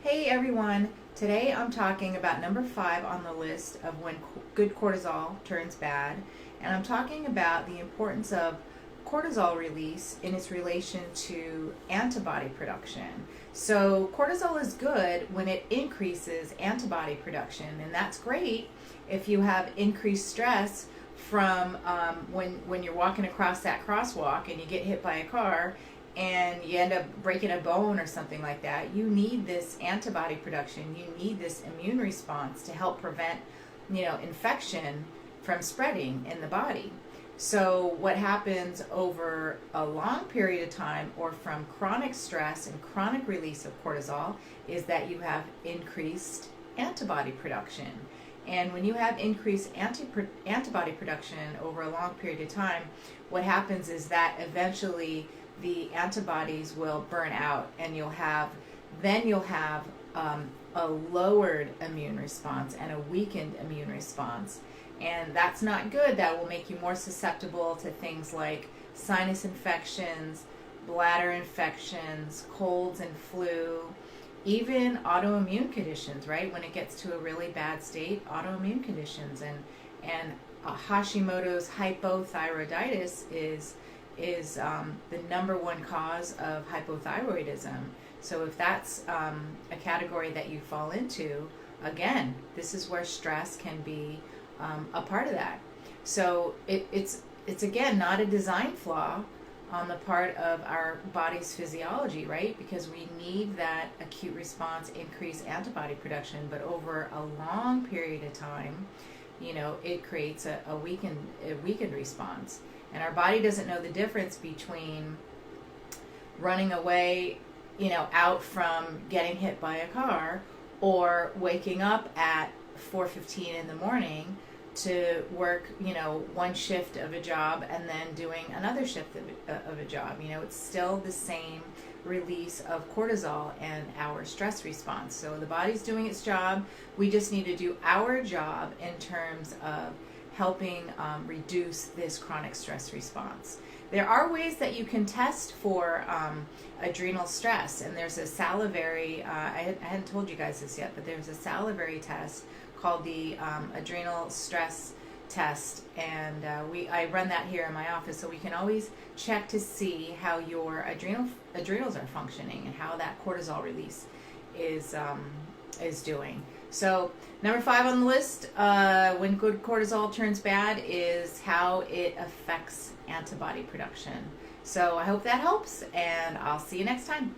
Hey everyone, today I'm talking about number 5 on the list of when good cortisol turns bad, and I'm talking about the importance of cortisol release in its relation to antibody production. So cortisol is good when it increases antibody production, and that's great if you have increased stress from when you're walking across that crosswalk and you get hit by a car and you end up breaking a bone or something like that. You need this antibody production. You need this immune response to help prevent, infection from spreading in the body. So what happens over a long period of time or from chronic stress and chronic release of cortisol is that you have increased antibody production. And when you have increased antibody production over a long period of time, what happens is that eventually the antibodies will burn out, and you'll have a lowered immune response and a weakened immune response, and that's not good. That will make you more susceptible to things like sinus infections, bladder infections, colds and flu, even autoimmune conditions. Right, when it gets to a really bad state, autoimmune conditions and Hashimoto's hypothyroiditis is the number one cause of hypothyroidism. So if that's a category that you fall into, again, this is where stress can be a part of that. So it's again not a design flaw on the part of our body's physiology, right? Because we need that acute response, increased antibody production, but over a long period of time, it creates a weakened response. And our body doesn't know the difference between running away, out from getting hit by a car, or waking up at 4:15 in the morning to work, one shift of a job and then doing another shift of a job. It's still the same release of cortisol and our stress response. So the body's doing its job. We just need to do our job in terms of helping reduce this chronic stress response. There are ways that you can test for adrenal stress, and there's a salivary, I hadn't told you guys this yet, but there's a salivary test called the adrenal stress test, and I run that here in my office, so we can always check to see how your adrenals are functioning and how that cortisol release is doing. So number 5 on the list, when good cortisol turns bad, is how it affects antibody production. So I hope that helps, and I'll see you next time.